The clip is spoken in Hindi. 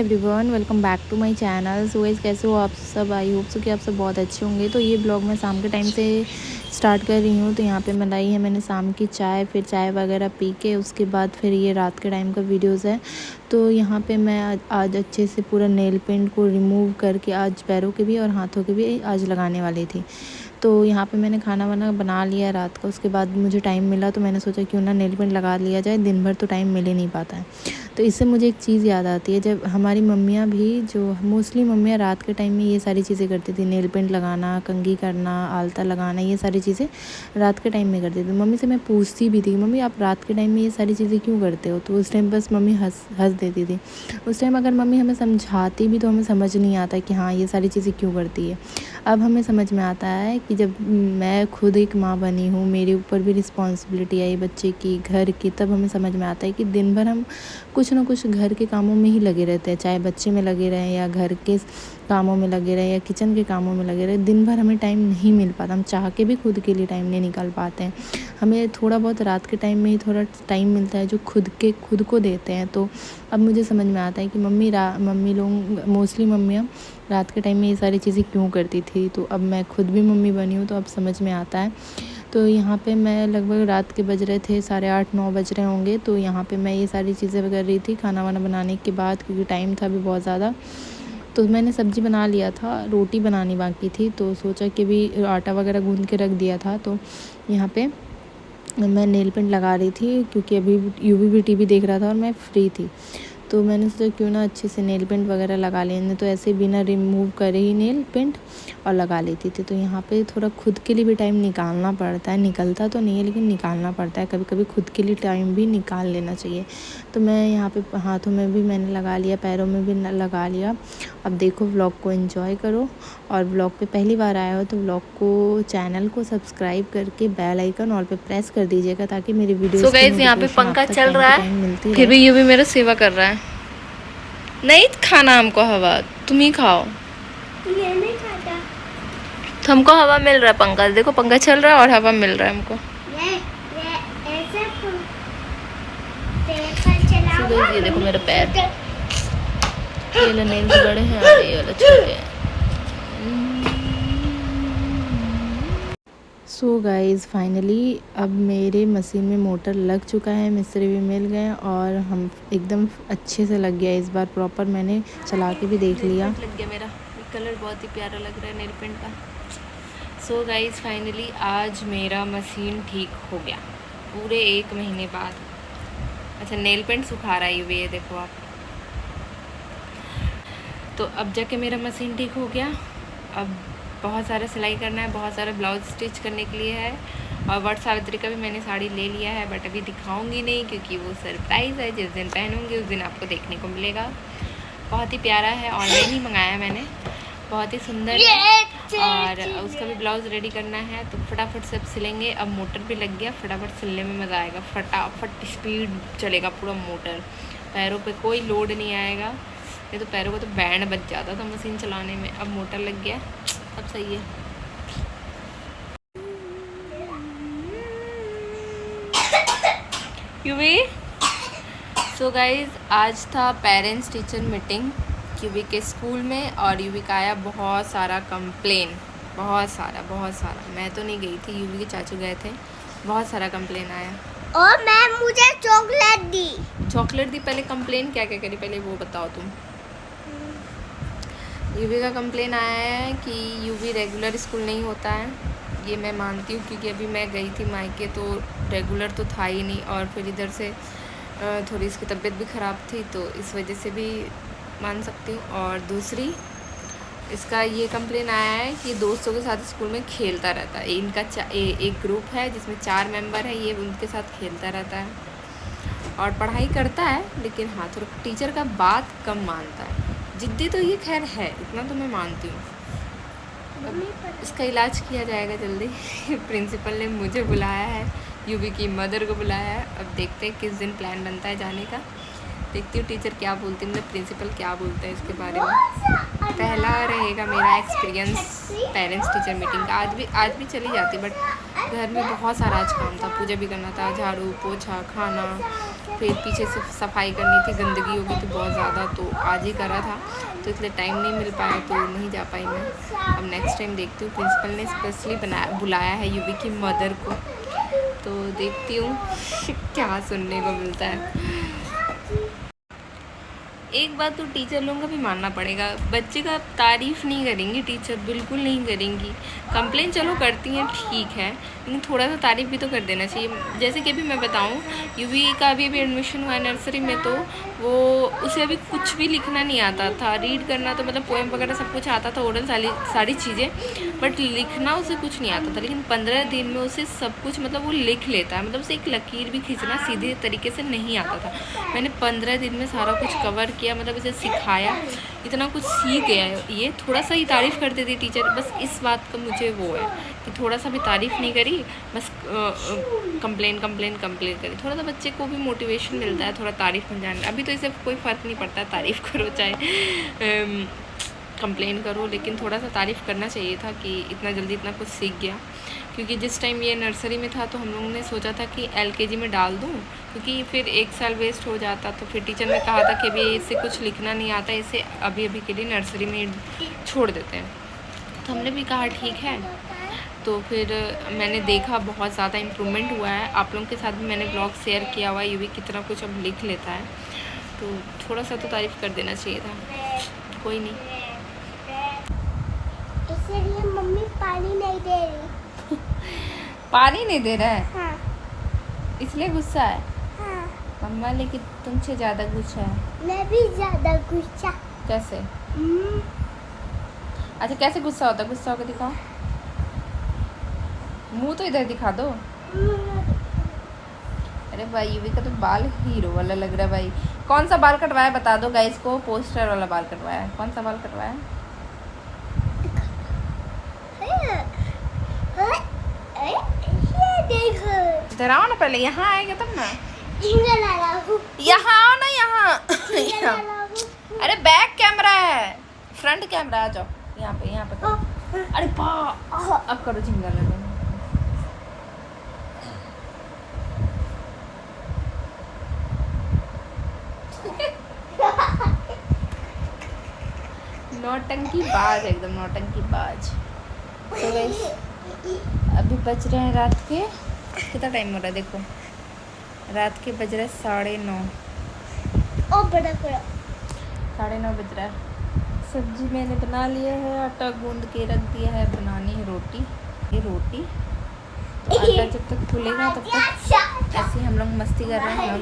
Everyone, welcome back to my channel. So guys, कैसे हो आप सब? आई होप सो कि आप सब बहुत अच्छे होंगे। तो ये ब्लॉग मैं शाम के टाइम से स्टार्ट कर रही हूँ। तो यहाँ पे मलाई है मैंने शाम की चाय, फिर चाय वगैरह पी के उसके बाद फिर ये रात के टाइम का वीडियोज़ है। तो यहाँ पे मैं आज अच्छे से पूरा नेल पेंट को रिमूव करके आज पैरों के भी और हाथों के भी आज लगाने वाली थी। तो यहाँ पे मैंने खाना वाना बना लिया रात का। उसके बाद मुझे टाइम मिला तो मैंने सोचा क्यों ना नेल पेंट लगा लिया जाए, दिन भर तो टाइम मिल ही नहीं पाता है। तो इससे मुझे एक चीज़ याद आती है, जब हमारी मम्मियाँ भी, जो मोस्टली मम्मियाँ रात के टाइम में ये सारी चीज़ें करती थी, नेल पेंट लगाना, कंघी करना, आलता लगाना, ये सारी चीज़ें रात के टाइम में करती थी। मम्मी से मैं पूछती भी थी, मम्मी आप रात के टाइम में ये सारी चीज़ें क्यों करते हो? तो उस टाइम बस मम्मी हंस देती थी। उस टाइम अगर मम्मी हमें समझाती भी तो हमें समझ नहीं आता कि हाँ ये सारी चीज़ें क्यों करती है। अब हमें समझ में आता है कि जब मैं खुद एक माँ बनी हूँ, मेरे ऊपर भी रिस्पॉन्सिबिलिटी आई बच्चे की, घर की, तब हमें समझ में आता है कि दिन भर हम कुछ ना कुछ घर के कामों में ही लगे रहते हैं, चाहे बच्चे में लगे रहें या घर के कामों में लगे रहें या किचन के कामों में लगे रहें। दिन भर हमें टाइम नहीं मिल पाता, हम चाह के भी खुद के लिए टाइम नहीं निकाल पाते हैं। हमें थोड़ा बहुत रात के टाइम में ही थोड़ा टाइम मिलता है जो खुद को देते हैं। तो अब मुझे समझ में आता है कि मम्मी लोग, मोस्टली मम्मियाँ रात के टाइम में ये सारी चीज़ें क्यों करती थी। तो अब मैं खुद भी मम्मी बनी हूँ तो अब समझ में आता है। तो यहाँ पे मैं लगभग रात के बज रहे थे 8:30-9 बज रहे होंगे। तो यहाँ पे मैं ये सारी चीज़ें कर रही थी खाना वाना बनाने के बाद, क्योंकि टाइम था भी बहुत ज़्यादा। तो मैंने सब्ज़ी बना लिया था, रोटी बनानी बाकी थी। तो सोचा कि भी आटा वगैरह गूँध के रख दिया था। तो यहाँ पे मैं नेल पेंट लगा रही थी, क्योंकि अभी यूवी टीवी देख रहा था और मैं फ्री थी। तो मैंने सोचा क्यों ना अच्छे से नेल पेंट वगैरह लगा लेने, तो ऐसे बिना रिमूव करे ही नेल पेंट और लगा लेती थी। तो यहाँ पे थोड़ा खुद के लिए भी टाइम निकालना पड़ता है, निकलता तो नहीं है लेकिन निकालना पड़ता है, कभी कभी खुद के लिए टाइम भी निकाल लेना चाहिए। तो मैं यहाँ पे हाथों में भी मैंने लगा लिया, पैरों में भी लगा लिया। अब देखो, व्लॉग को एंजॉय करो, और व्लॉग पे पहली बार आया हो तो व्लॉग को, चैनल को सब्सक्राइब करके बेल आइकन ऑल पे प्रेस कर दीजिएगा, ताकि मेरी वीडियोस सो गाइस, यहाँ पे पंखा चल रहा है, फिर भी ये भी मेरा सेवा कर रहा है। नहीं खाना हमको हवा, तुम ही खाओ। ये नहीं खाता। तो हमको हवा मिल रहा है, पंखा देखो, पंखा चल रहा है और हवा मिल रहा है हमको। ऐसे पेपर चलाओ। ये देखो मेरा पैर, ये वाला नेल्स बड़े हैं और ये वाला छोटे हैं। सो गाइज़, फाइनली अब मेरे मशीन में मोटर लग चुका है, मिस्त्री भी मिल गए और हम एकदम अच्छे से लग गया इस बार प्रॉपर। मैंने चला के भी देख लिया, लग गया मेरा कलर, बहुत ही प्यारा लग रहा है नेल पेंट का। सो गाइज, फाइनली आज मेरा मशीन ठीक हो गया पूरे 1 महीने बाद। अच्छा, नेल पेंट सुखा रहा है ये देखो आप। तो अब जाके मेरा मशीन ठीक हो गया। अब बहुत सारा सिलाई करना है, बहुत सारा ब्लाउज स्टिच करने के लिए है, और वट सावित्री का भी मैंने साड़ी ले लिया है, बट अभी दिखाऊंगी नहीं क्योंकि वो सरप्राइज़ है। जिस दिन पहनूंगी उस दिन आपको देखने को मिलेगा। बहुत ही प्यारा है, ऑनलाइन ही मंगाया मैंने, बहुत ही सुंदर है। और उसका भी ब्लाउज रेडी करना है, तो फटाफट सब सिलेंगे। अब मोटर भी लग गया, फटाफट सिलने में मज़ा आएगा, फटाफट स्पीड चलेगा पूरा मोटर, पैरों पे कोई लोड नहीं आएगा। ये तो पैरों को तो बैंड बच जाता था मशीन चलाने में। अब मोटर लग गया, अब सही है। यूवी, सो गाइज, आज था पेरेंट्स टीचर मीटिंग यूवी के स्कूल में, और यूवी का आया बहुत सारा कंप्लेन, बहुत सारा। मैं तो नहीं गई थी, यूवी के चाचू गए थे। बहुत सारा कंप्लेन आया और मैम मुझे चॉकलेट दी। पहले कंप्लेन क्या क्या करी, पहले वो बताओ तुम। यूवी का कंप्लेन आया है कि यूवी रेगुलर स्कूल नहीं होता है। ये मैं मानती हूँ, क्योंकि अभी मैं गई थी मायके तो रेगुलर तो था ही नहीं, और फिर इधर से थोड़ी इसकी तबीयत भी ख़राब थी, तो इस वजह से भी मान सकती हूँ। और दूसरी, इसका ये कंप्लेन आया है कि दोस्तों के साथ स्कूल में खेलता रहता है। इनका एक ग्रुप है जिसमें 4 मेंबर है, ये उनके साथ खेलता रहता है और पढ़ाई करता है, लेकिन हाँ थोड़ा टीचर का बात कम मानता है। जिद्दी तो ये खैर है, इतना तो मैं मानती हूँ। इसका इलाज किया जाएगा जल्दी। प्रिंसिपल ने मुझे बुलाया है, यूवी की मदर को बुलाया है। अब देखते हैं किस दिन प्लान बनता है जाने का। देखती हूँ टीचर क्या बोलती है, मतलब प्रिंसिपल क्या बोलता है इसके बारे में। पहला रहेगा मेरा एक्सपीरियंस पेरेंट्स टीचर मीटिंग का। आज भी चली जाती, बट घर में बहुत सारा आज काम था, पूजा भी करना था, झाड़ू पोछा, खाना, फिर पीछे से सफाई करनी थी, गंदगी हो गई थी बहुत ज़्यादा, तो आज ही करा था, तो इसलिए टाइम नहीं मिल पाया, तो नहीं जा पाई मैं। अब नेक्स्ट टाइम देखती हूँ। प्रिंसिपल ने स्पेशली बुलाया है यूवी की मदर को, तो देखती हूँ क्या सुनने को मिलता है। एक बात तो टीचर लोगों का भी मानना पड़ेगा, बच्चे का तारीफ़ नहीं करेंगी टीचर, बिल्कुल नहीं करेंगी। कंप्लेन चलो करती हैं ठीक है, लेकिन थोड़ा सा तारीफ़ भी तो कर देना चाहिए। जैसे कि अभी मैं बताऊं, यूवी का अभी एडमिशन हुआ है नर्सरी में, तो वो उसे अभी कुछ भी लिखना नहीं आता था। रीड करना तो मतलब पोएम वगैरह सब कुछ आता था, ओरल सारी चीज़ें, बट लिखना उसे कुछ नहीं आता था। लेकिन 15 दिन में उसे सब कुछ मतलब वो लिख लेता है, मतलब उसे एक लकीर भी खींचना सीधे तरीके से नहीं आता था। मैंने 15 दिन में सारा कुछ कवर किया, मतलब इसे सिखाया, इतना कुछ सीख गया है। ये थोड़ा सा ही तारीफ़ कर देती टीचर, बस इस बात का मुझे वो है कि थोड़ा सा भी तारीफ़ नहीं करी, बस कंप्लेन करी। थोड़ा सा बच्चे को भी मोटिवेशन मिलता है थोड़ा तारीफ़ मिल जाने। अभी तो इसे कोई फ़र्क नहीं पड़ता है, तारीफ़ करो चाहे कंप्लेन करो, लेकिन थोड़ा सा तारीफ़ करना चाहिए था कि इतना जल्दी इतना कुछ सीख गया। क्योंकि जिस टाइम ये नर्सरी में था तो हम लोगों ने सोचा था कि LKG में डाल दूँ, क्योंकि फिर 1 साल वेस्ट हो जाता। तो फिर टीचर ने कहा था कि अभी इससे कुछ लिखना नहीं आता, इसे अभी के लिए नर्सरी में छोड़ देते हैं। तो हमने भी कहा ठीक है। तो फिर मैंने देखा बहुत ज़्यादा इम्प्रूवमेंट हुआ है। आप लोगों के साथ भी मैंने ब्लॉग शेयर किया हुआ है, ये भी कितना कुछ अब लिख लेता है, तो थोड़ा सा तो तारीफ़ कर देना चाहिए था। कोई नहीं, इसलिए मम्मी पानी नहीं दे रही। पानी नहीं दे रहा है? हाँ। इसलिए गुस्सा है? हाँ। मम्मा लेकिन तुमसे ज़्यादा गुस्सा है। मैं भी ज़्यादा गुस्सा। कैसे? अच्छा कैसे गुस्सा होता है? गुस्सा होकर दिखाओ, मुंह तो इधर दिखा दो। अरे भाई यूवी का तो बाल हीरो वाला लग रहा है भाई। कौन सा बाल कटवाया बता दो गाइस को। पोस्टर वाला बाल कटवाया है। कौन सा बाल कटवाया? ये देखो। इधर आओ ना, पहले यहाँ आएगा तब ना। झींगा ला रहा हूँ। यहाँ आओ ना, यहाँ। झींगा ला रहा हूँ। अरे बैक कैमरा है, फ्रंट कैमरा, आ जाओ यहाँ पे करो। अरे बा अब करो झिंगा लगा। नौटंकी बाज, एकदम नौटंकी बाज। तो गाइस अभी बज रहे हैं रात के, कितना टाइम हो रहा है देखो, रात के बज रहे 9:30। ओ बड़ा 9:30 बज रहा है। सब्जी मैंने बना लिया है, आटा गूंद के रख दिया है, बनानी है रोटी। ये रोटी तो आटा जब तक फूलेगा तब तक ऐसे ही हम लोग मस्ती कर रहे हैं।